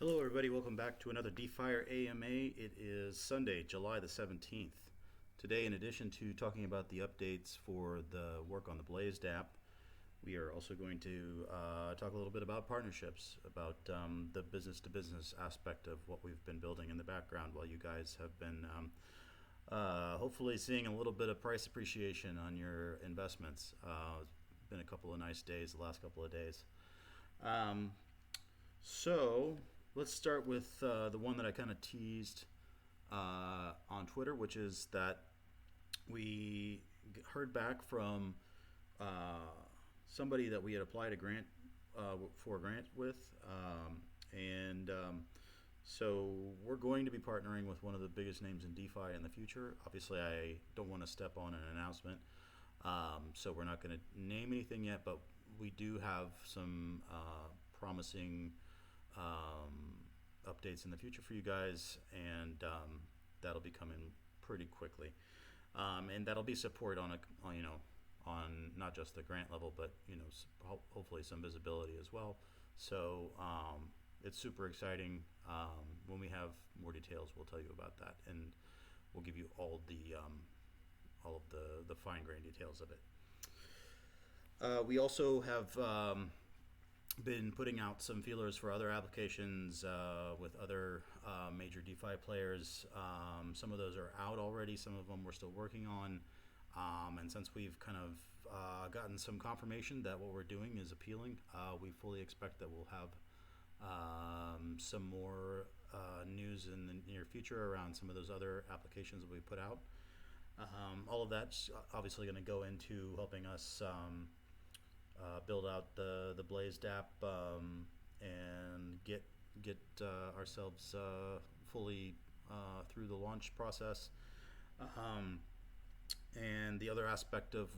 Hello, everybody. Welcome back to another DeFIRE AMA. It is Sunday, July the 17th. Today, in addition to talking about the updates for the work on the Blazed app, we are also going to talk a little bit about partnerships, about the business to business aspect of what we've been building in the background while you guys have been hopefully seeing a little bit of price appreciation on your investments. It's been a couple of nice days, the last couple of days. Um, so let's start with the one that I kind of teased on Twitter, which is that we heard back from somebody that we had applied a grant for a grant with, and so we're going to be partnering with one of the biggest names in DeFi in the future. Obviously, I don't want to step on an announcement, so we're not going to name anything yet, but we do have some promising updates in the future for you guys, and that'll be coming pretty quickly. And that'll be support on not just the grant level, but hopefully some visibility as well. So it's super exciting. When we have more details, we'll tell you about that, and we'll give you all of the fine grained details of it. We also have been putting out some feelers for other applications with other major DeFi players. Some of those are out already. Some of them we're still working on. And since we've kind of gotten some confirmation that what we're doing is appealing, we fully expect that we'll have some more news in the near future around some of those other applications that we put out. All of that's obviously going to go into helping us build out the Blazed app and get ourselves fully through the launch process. And the other aspect of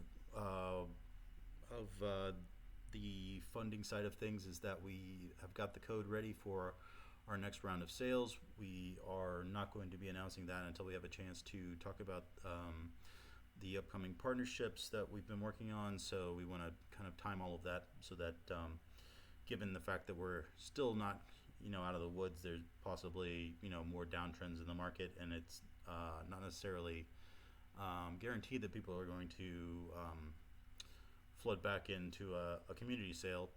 the funding side of things is that we have got the code ready for our next round of sales. We are not going to be announcing that until we have a chance to talk about the upcoming partnerships that we've been working on. So we want to kind of time all of that so that given the fact that we're still not out of the woods, there's possibly more downtrends in the market, and it's not necessarily guaranteed that people are going to flood back into a community sale.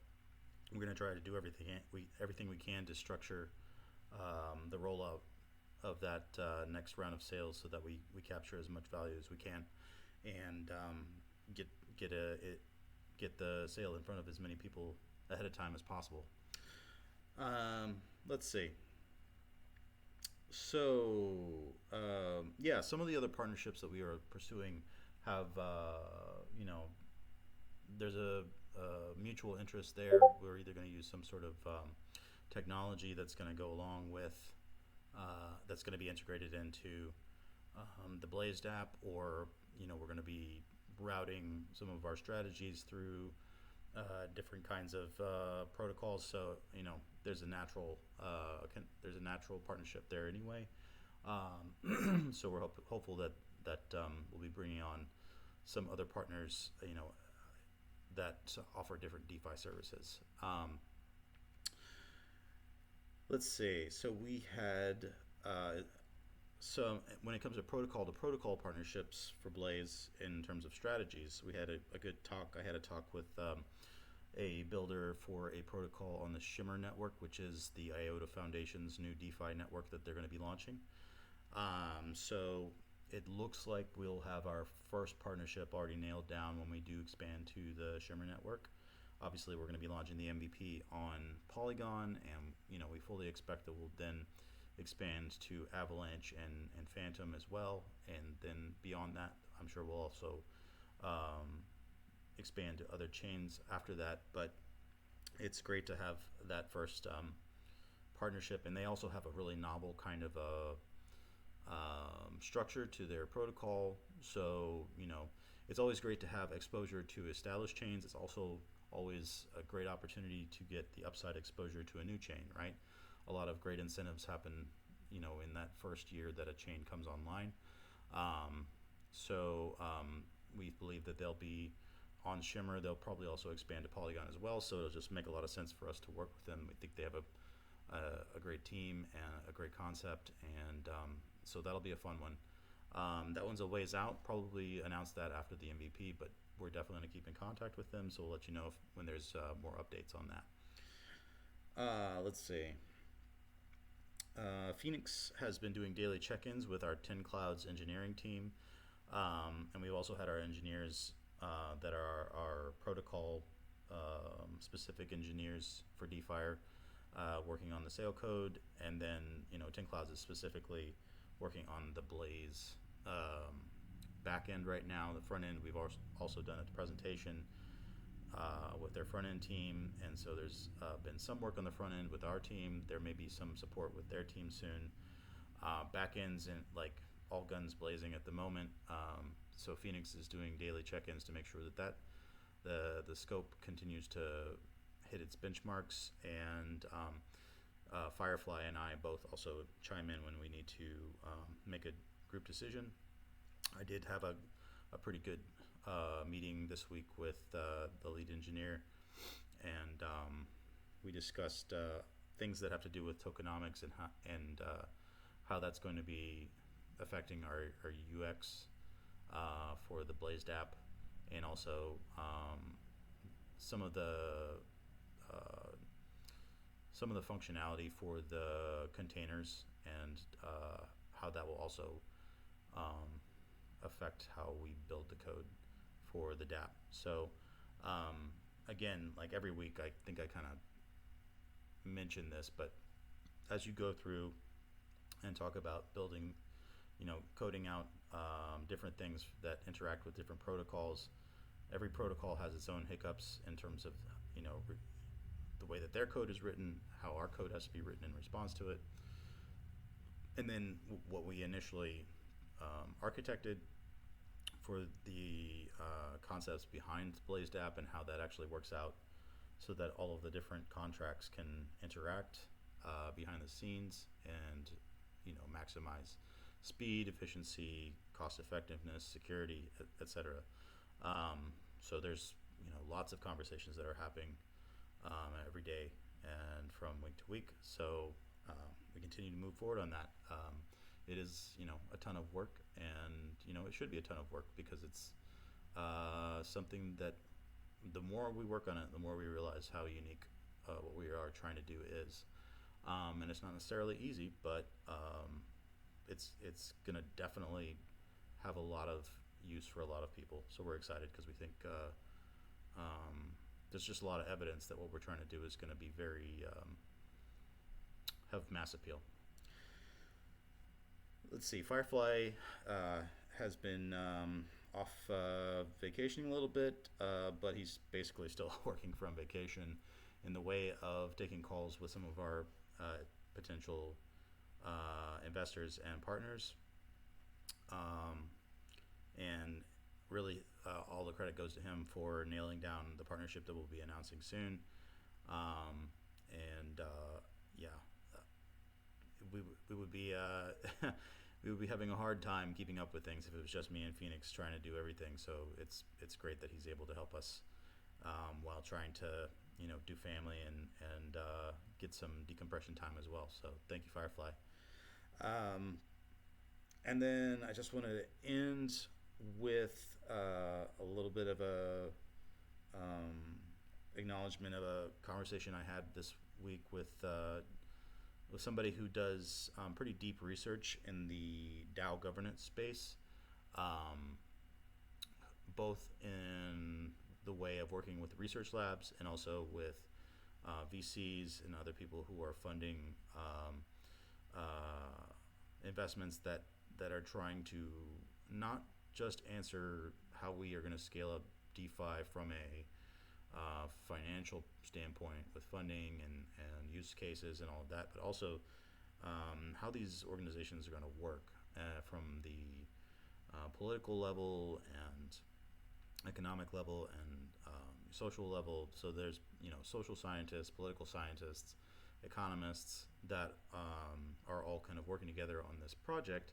We're going to try to do everything we can to structure the rollout of that next round of sales so that we capture as much value as we can, and get the sale in front of as many people ahead of time as possible. Let's see. So some of the other partnerships that we are pursuing have there's a mutual interest there. We're either going to use some sort of technology that's going to go along with that's going to be integrated into the Blazed app, or we're going to be routing some of our strategies through different kinds of protocols. So there's a natural partnership there anyway. So we're hopeful that we'll be bringing on some other partners that offer different DeFi services. Let's see. So we had when it comes to protocol partnerships for Blaze in terms of strategies, we had a good talk. I had a talk with a builder for a protocol on the Shimmer network, which is the IOTA Foundation's new DeFi network that they're going to be launching. So it looks like we'll have our first partnership already nailed down when we do expand to the Shimmer network. Obviously, we're going to be launching the MVP on Polygon, and we fully expect that we'll then expand to Avalanche and Phantom as well. And then beyond that, I'm sure we'll also expand to other chains after that. But it's great to have that first partnership, and they also have a really novel kind of a structure to their protocol. So it's always great to have exposure to established chains. It's also always a great opportunity to get the upside exposure to a new chain, right? A lot of great incentives happen in that first year that a chain comes online. We believe that they'll be on Shimmer. They'll probably also expand to Polygon as well, so it'll just make a lot of sense for us to work with them. We think they have a great team and a great concept, and so that'll be a fun one. That one's a ways out. Probably announce that after the MVP, but we're definitely going to keep in contact with them, so we'll let you know when there's more updates on that. Let's see. Phoenix has been doing daily check-ins with our 10 Clouds engineering team, and we've also had our engineers that are our protocol specific engineers for DeFIRE working on the sale code, and then 10 Clouds is specifically working on the Blaze back end right now. The front end we've also done a presentation with their front end team, and so there's been some work on the front end with our team. There may be some support with their team soon. Back ends and like all guns blazing at the moment. So Phoenix is doing daily check-ins to make sure that the scope continues to hit its benchmarks, and Firefly and I both also chime in when we need to make a group decision. I did have a pretty good meeting this week with the lead engineer, and we discussed things that have to do with tokenomics and how that's going to be affecting our UX for the Blazed app, and also some of the functionality for the containers, and how that will also affect how we build the code for the DApp. So again, like every week, I think I kind of mention this, but as you go through and talk about building, coding out different things that interact with different protocols, every protocol has its own hiccups in terms of the way that their code is written, how our code has to be written in response to it, and then what we initially architected for the concepts behind Blazed app, and how that actually works out so that all of the different contracts can interact behind the scenes and maximize speed, efficiency, cost effectiveness, security, etc. So there's lots of conversations that are happening every day and from week to week. So we continue to move forward on that. It is a ton of work, and it should be a ton of work, because it's something that the more we work on it, the more we realize how unique what we are trying to do is. And it's not necessarily easy, but it's going to definitely have a lot of use for a lot of people. So we're excited because we think there's just a lot of evidence that what we're trying to do is going to be very have mass appeal. Let's see, Firefly has been off vacationing a little bit, but he's basically still working from vacation in the way of taking calls with some of our potential investors and partners. And really, all the credit goes to him for nailing down the partnership that we'll be announcing soon. We would be we would be having a hard time keeping up with things if it was just me and Phoenix trying to do everything. So it's great that he's able to help us while trying to do family and get some decompression time as well. So thank you, Firefly. And then I just want to end with a little bit of a acknowledgement of a conversation I had this week with somebody who does pretty deep research in the DAO governance space, both in the way of working with research labs and also with VCs and other people who are funding investments that are trying to not just answer how we are going to scale up DeFi from a financial standpoint with funding and use cases and all of that, but also how these organizations are going to work from the political level and economic level and social level. So there's social scientists, political scientists, economists that are all kind of working together on this project.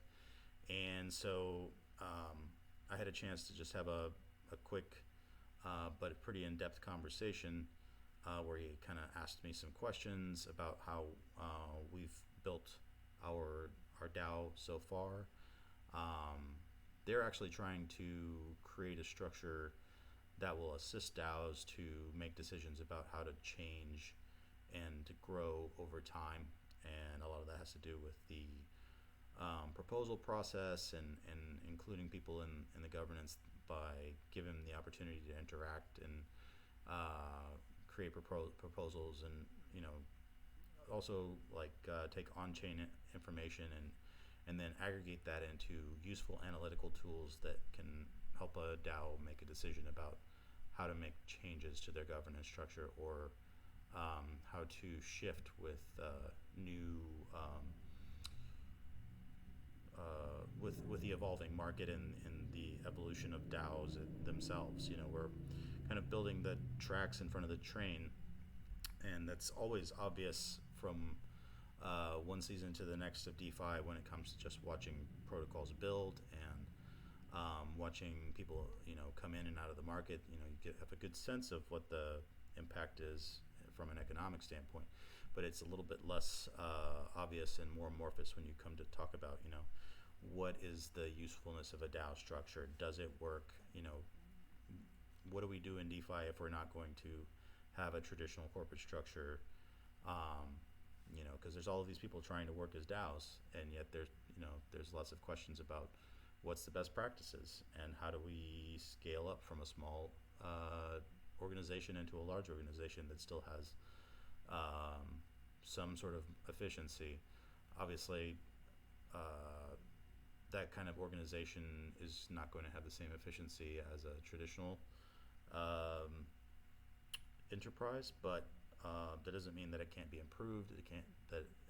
And so I had a chance to just have a quick but pretty in-depth conversation where he kind of asked me some questions about how we've built our DAO so far. They're actually trying to create a structure that will assist DAOs to make decisions about how to change and to grow over time. And a lot of that has to do with the proposal process and including people in the governance by giving them the opportunity to interact and create proposals, and also like take on-chain information and then aggregate that into useful analytical tools that can help a DAO make a decision about how to make changes to their governance structure, or how to shift with new with the evolving market and the evolution of DAOs themselves. We're kind of building the tracks in front of the train, and that's always obvious from one season to the next of DeFi when it comes to just watching protocols build and watching people come in and out of the market. You have a good sense of what the impact is from an economic standpoint, but it's a little bit less obvious and more amorphous when you come to talk about what is the usefulness of a DAO structure. Does it work? What do we do in DeFi if we're not going to have a traditional corporate structure? Because there's all of these people trying to work as DAOs, and yet there's lots of questions about what's the best practices and how do we scale up from a small organization into a large organization that still has some sort of efficiency. Obviously, that kind of organization is not going to have the same efficiency as a traditional enterprise, but that doesn't mean that it can't be improved.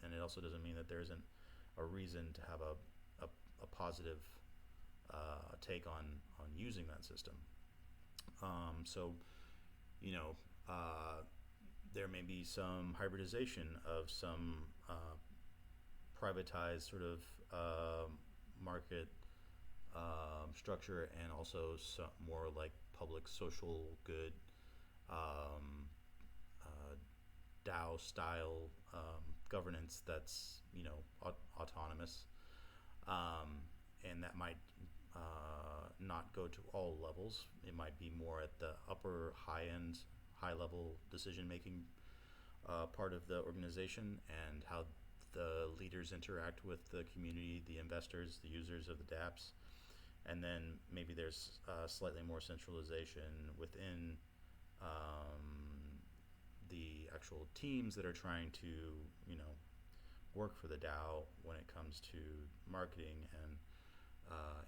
And it also doesn't mean that there isn't a reason to have a positive take on using that system. So, there may be some hybridization of some privatized sort of market structure, and also some more like public social good DAO style governance that's autonomous, and that might not go to all levels. It might be more at the upper high level decision making part of the organization, and how the leaders interact with the community, the investors, the users of the dApps. And then maybe there's slightly more centralization within the actual teams that are trying to work for the DAO when it comes to marketing and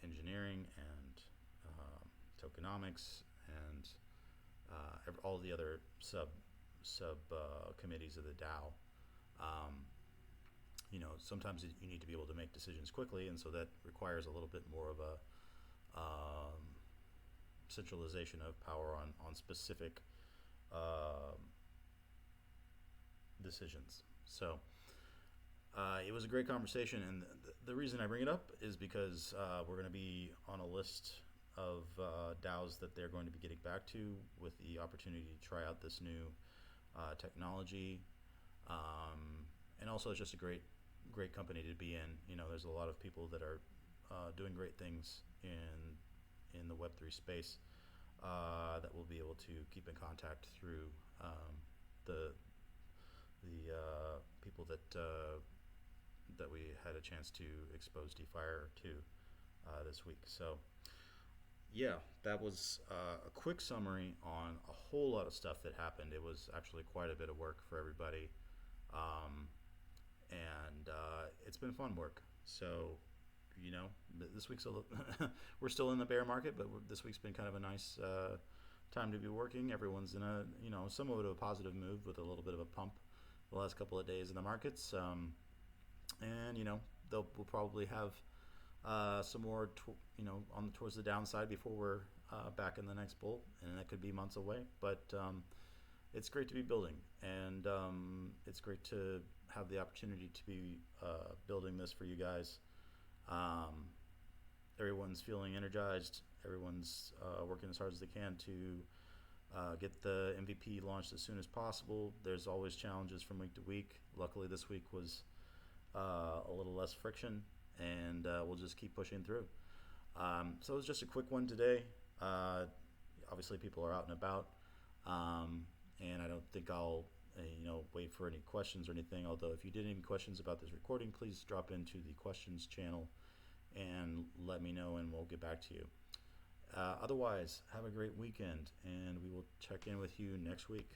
engineering and tokenomics and all the other sub committees of the DAO. Sometimes you need to be able to make decisions quickly, and so that requires a little bit more of a centralization of power on specific decisions. So it was a great conversation, and the reason I bring it up is because we're going to be on a list of DAOs that they're going to be getting back to with the opportunity to try out this new technology. And also it's just a great company to be in. There's a lot of people that are doing great things in the Web3 space that we'll be able to keep in contact through the people that we had a chance to expose DeFIRE to this week. So yeah, that was a quick summary on a whole lot of stuff that happened. It was actually quite a bit of work for everybody, and it's been fun work. So this week's we're still in the bear market, but this week's been kind of a nice time to be working. Everyone's in a somewhat of a positive mood with a little bit of a pump the last couple of days in the markets, and we'll probably have some more towards the downside before we're back in the next bull, and that could be months away. But it's great to be building, and it's great to have the opportunity to be building this for you guys. Everyone's feeling energized. Everyone's working as hard as they can to get the MVP launched as soon as possible. There's always challenges from week to week. Luckily, this week was a little less friction, and we'll just keep pushing through. So it was just a quick one today. Obviously, people are out and about, and I don't think I'll wait for any questions or anything. Although, if you did any questions about this recording, please drop into the questions channel and let me know, and we'll get back to you. Otherwise, have a great weekend, and we will check in with you next week.